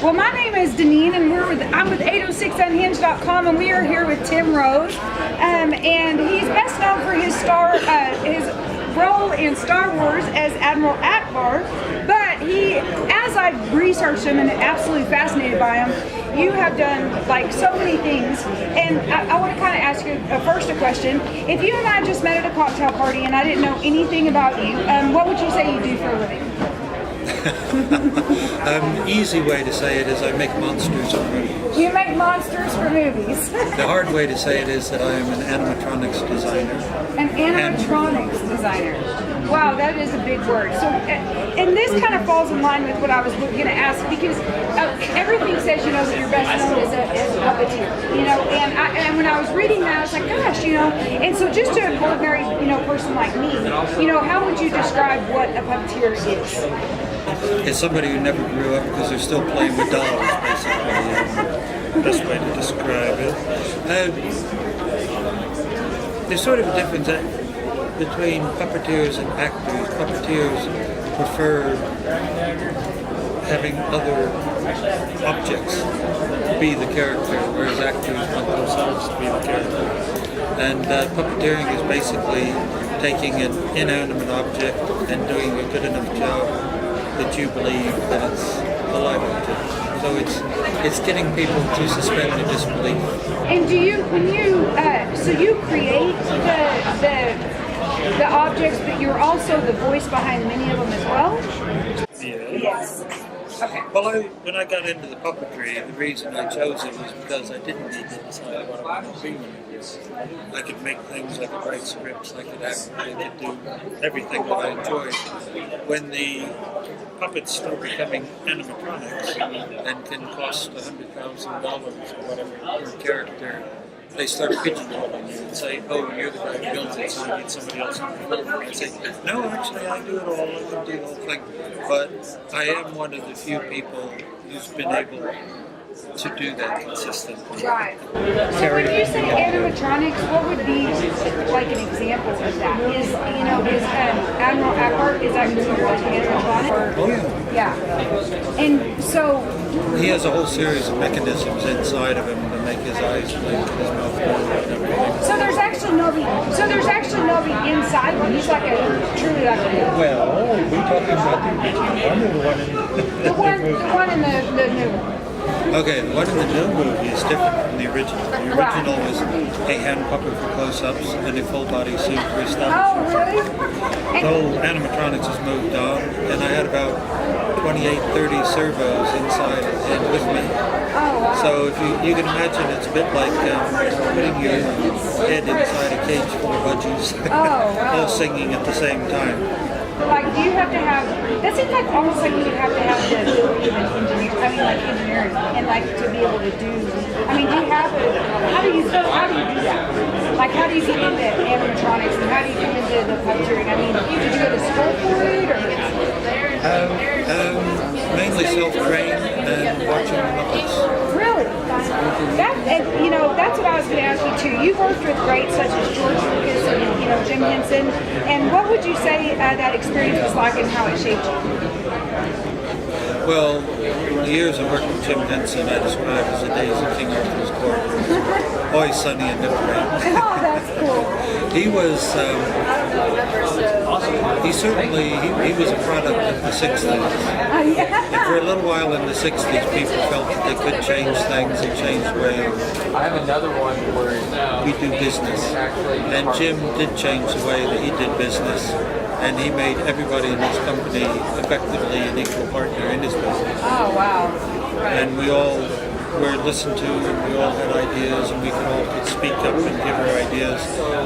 Well, my name is Deneen, and I'm with 806unhinged.com, and we are here with Tim Rose, and he's best known for his role in Star Wars as Admiral Ackbar. But as I researched him and absolutely fascinated by him, you have done like so many things, and I want to kind of ask you first a question. If you and I just met at a cocktail party and I didn't know anything about you, what would you say you do for a living? Easy way to say it is I make monsters for movies. You make monsters for movies. The hard way to say it is that I am an animatronics designer. An animatronics designer. Wow, that is a big word. So, and this kind of falls in line with what I was going to ask, because everything says, that you're best known as a puppeteer, and when I was reading that, I was like, gosh, and so just to an ordinary, person like me, how would you describe what a puppeteer is? It's somebody who never grew up because they're still playing with dolls, basically. Best way to describe it. There's sort of a difference between puppeteers and actors. Puppeteers prefer having other objects be the character, whereas actors want themselves to be the character. And puppeteering is basically taking an inanimate object and doing a good enough job that you believe that it's a live object. So it's getting people to suspend their disbelief. And do you, so you create the objects, but you're also the voice behind many of them as well? Yeah. Yes. Okay. Well, when I got into the puppetry, the reason I chose it was because I didn't need to decide what I wanted to be when I was. I could make things, I could write scripts, I could act, I could do everything that I enjoyed. When the puppets start becoming animatronics and can cost $100,000 or whatever per character, they start pigeonholing you and say, oh, you're the guy who builds it, so you need somebody else to perform. And I say, no, actually, I do it all, I can do the whole thing. But I am one of the few people who's been able to do that consistently. Right. So when you say animatronics, what would be like an example of that? Is Admiral Ackbar, is that considered like an animatronic? Oh, yeah. Yeah. And so he has a whole series of mechanisms inside of him to make his eyes blink, his mouth move, and everything. So there's actually nobody inside one. He's like truly like a. Well, we're talking about the original one or the one in the one in the new one. Okay, the one in the new movie is different from the original. The original was a hand puppet for close-ups and a full-body suit for establishment. Oh, really? The whole animatronics has moved on, and I had about 28, 30 servos inside and with me. Oh, wow. So if you can imagine, it's a bit like putting your head inside a cage full of budgies, all singing at the same time. Like, do you have to have, that seems like almost like you would have to have the ability of an engineer, engineering, and like to be able to do, do you have how do you do that? Like, how do you get into animatronics, and how do you get into the puppeteering? Did you go to school for it, or? Mainly self-trained and watching the Muppets. Really? That's what I was going to ask you too. You've worked with greats such as George Lucas and Jim Henson. And what would you say that experience was like and how it shaped you? Well, the years I worked with Jim Henson, I describe as the days of King Arthur's court. It was always sunny and different. Oh, that's cool. He was, he was a product of the 60s. And for a little while in the 60s, people felt that they could change things and change the way I have another one where we do business. And Jim did change the way that he did business. And he made everybody in his company effectively an equal partner in his business. Oh, wow. And we all were listened to, and we all had ideas, and we could speak up and give our ideas.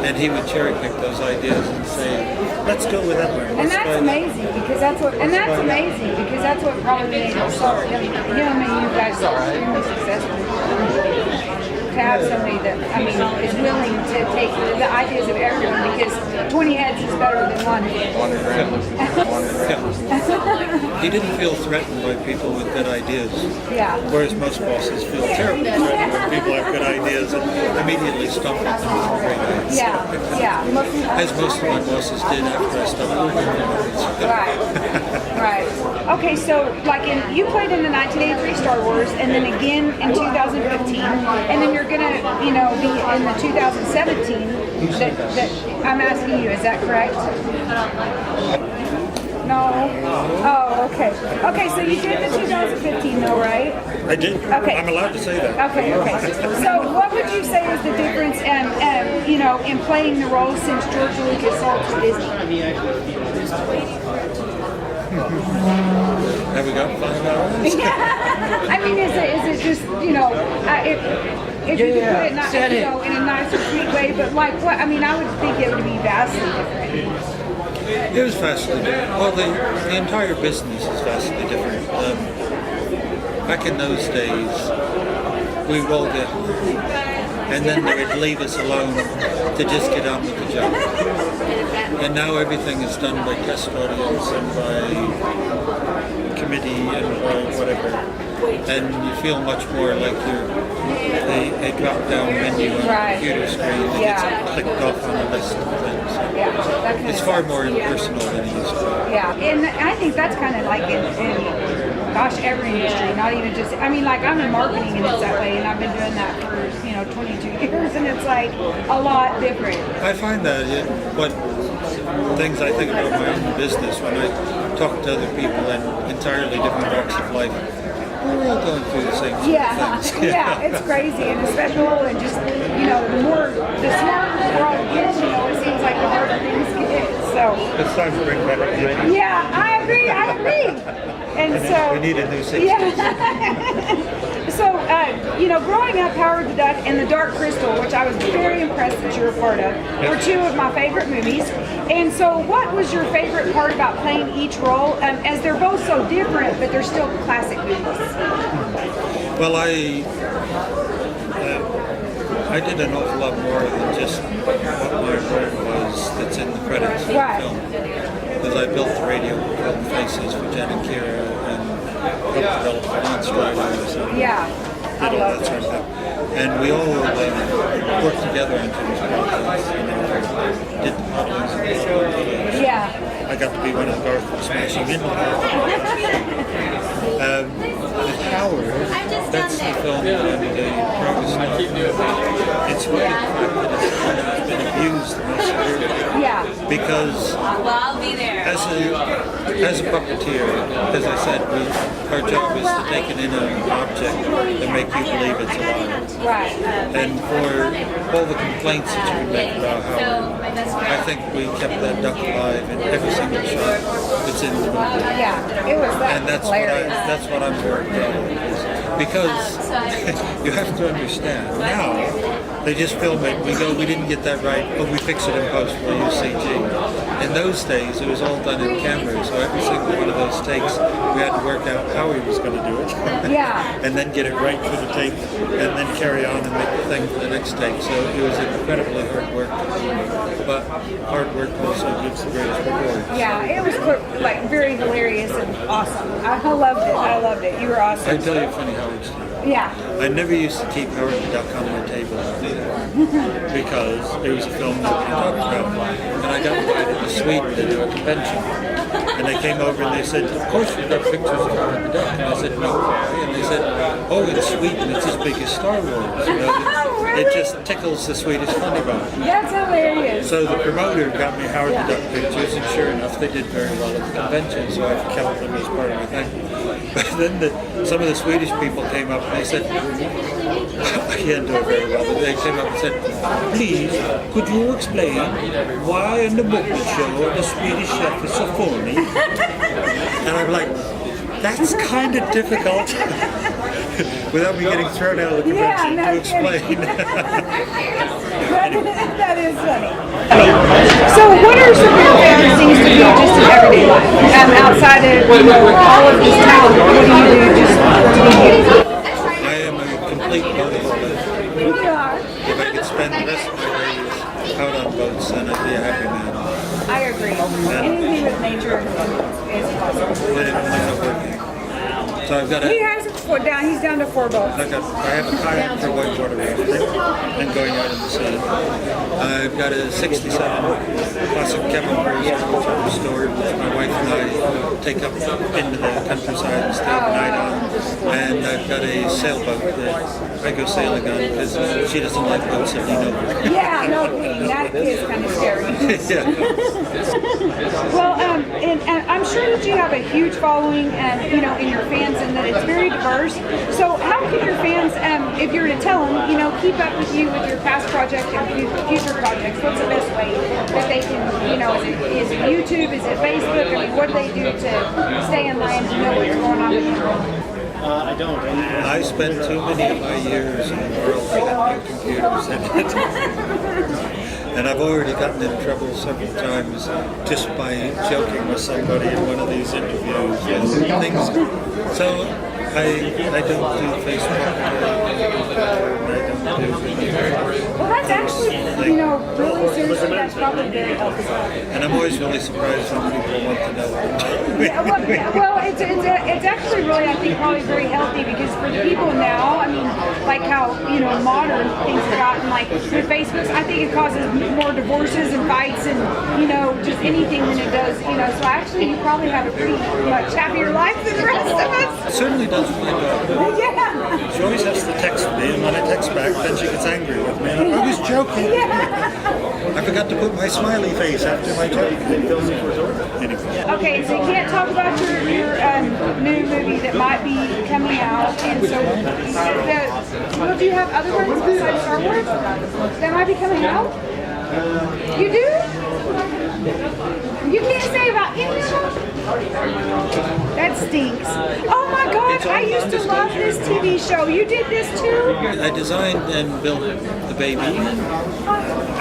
And he would cherry pick those ideas and say, "Let's go with that one." And that's amazing because that's what probably made him start. Him and you guys so extremely successful. To have somebody that is willing to take the ideas of everyone, because 20 heads is better than one. he didn't feel threatened by people with good ideas. Yeah. Whereas most bosses feel terribly threatened when people have good ideas and immediately stomp at them with great ideas. Yeah. As most of my bosses did after I stopped working for them. Right. Okay, so like you played in the 1983 Star Wars, and then again in 2015, and then you're gonna, be in the 2017. That I'm asking you, is that correct? No. Oh, okay. Okay, so you did the 2015 though, right? I did. Okay. I'm allowed to say that. Okay. So what would you say is the difference in playing the role since George Lucas sold to Disney? Have we got 5 hours? I mean, is it just, if you could put it not, in a nicer, sweet way, but like what, I mean, I would think it would be vastly different. It was vastly different. Well, the entire business is vastly different. Back in those days, we would all get, and then they would leave us alone to just get on with the job. And now everything is done by test audience and by committee and by whatever. And you feel much more like you're a drop-down menu on a computer screen that gets clicked off on a list of things. It's far more impersonal than it used to be. Yeah, and I think that's kind of like in every industry, not even just, I mean, like I'm in marketing and it's that way, and I've been doing that for, 22 years, and it's like a lot different. I find that what things I think about my own business when I talk to other people in entirely different walks of life, we're all going through the same sort of things. Yeah, it's crazy and special, and just, the smarter the world gets, it seems like the harder things get, so. It's time to bring back the Yeah, I agree. And so. We need a new system. Yeah. So, growing up, Howard the Duck and The Dark Crystal, which I was very impressed that you were a part of, were two of my favorite movies. And so what was your favorite part about playing each role, as they're both so different, but they're still classic movies? Well, I did an awful lot more than just what my role was that's in the credits of the film. Because I built the radio called Faces for Jen and Kira and helped develop the Monstriders and did all that sort of stuff. And we all worked together on things projects, did the modelings and the show. Yeah. I got to be one of the Garfield smashing into The Tower, that's the film that I'm the proudest of. It's really the fact that it's been abused the most severely. Yeah. Because as a puppeteer, as I said, our job is to take an inanimate object and make you believe it's alive. Right. And for all the complaints that you can make about Howard, I think we kept that duck alive in every single shot that's in the movie. Yeah, it was that. And that's what I'm very proud of. Because you have to understand, now they just film it, we didn't get that right, but we fix it in post, we'll use CG. In those days, it was all done in camera, so every single one of those takes, we had to work out how he was going to do it. And then get it right for the take, and then carry on and make the thing for the next take. So it was incredibly hard work. But hard work also gives the greatest reward. Yeah, it was very hilarious and awesome. I loved it. You were awesome. I tell you a funny Howard story. Yeah. I never used to keep Howard the Duck on my table because it was a film that we talked about. And I got invited to Sweden to do a convention. And they came over and they said, of course you've got pictures of Howard the Duck. And I said, no, why? And they said, oh, in Sweden it's as big as Star Wars. It just tickles the Swedish funny bone. That's hilarious. So the promoter got me Howard the Duck pictures, and sure enough, they did very well at the convention, so I kept them as part of my thing. But then some of the Swedish people came up and they said, I can't do it very well, but they came up and said, please, could you explain why in the Muppet Show the Swedish chef is so phony? And I'm like, that's kind of difficult without me getting thrown out of the convention to explain. That is funny. So what are some of your favorite things to do just in everyday life? Outside of all of this talent, what do you do just to be here? I am a complete boataholic. You are. If I could spend the rest of my days out on boats, then I'd be a happy man. I agree. Anything with nature is possible. But if I've got He a, has his foot down. He's down to 4 boats. I have a kayak for whitewater rafting and going out in the sea. I've got a 67 classic Kevin Rose, which I've restored, which my wife and I take up into the countryside and stay overnight on. And I've got a sailboat that I go sailing on because she doesn't like boats that lean over. Yeah, no kidding. That is kind of scary. Yeah. Well, and I'm sure that you have a huge following, you know, in your fans, and that it's very diverse. So, how can your fans, if you were to tell them, you know, keep up with you with your past project and future projects? What's the best way that they can, you know, is it YouTube? Is it Facebook? I mean, what do they do to stay in line to know what's going on with you? I don't. I spent too many of my years in the world without computers in it. And I've already gotten in trouble several times just by joking with somebody in one of these interviews and things. So I don't do Facebook. I don't do. Well, that's actually, you know, really seriously, that's probably very helpful. And I'm always really surprised when people want to know. Yeah, well, it's actually really, I think, probably very healthy, because for the people now, I mean, like how, you know, modern things have gotten, like with Facebook, I think it causes more divorces and fights and, you know, just anything than it does, you know. So actually, you probably have a pretty much happier life than the rest of us. It certainly does my job. Yeah. She always has to text me, and when I text back, then she gets angry with me. And I was joking. I forgot to put my smiley face after my joke. Anyway. Okay, so you can't talk about your new movie that might be coming out, and so well, do you have other ones besides Star Wars that might be coming out? You do? You can't say about any of them? That stinks. Oh my God, I used to love this TV show. You did this too? I designed and built the baby. I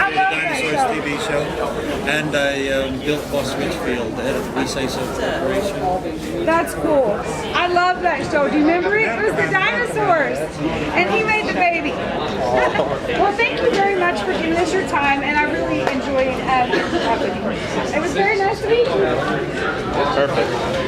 love that Dinosaurs show. TV show, and I built Boss Richfield, the head of the Say So Corporation. That's cool. I love that show. Do you remember it? It was the dinosaurs. And he made the baby. Well, thank you very much for giving us your time, and I really enjoyed talking with you. It was very nice to meet you. Perfect.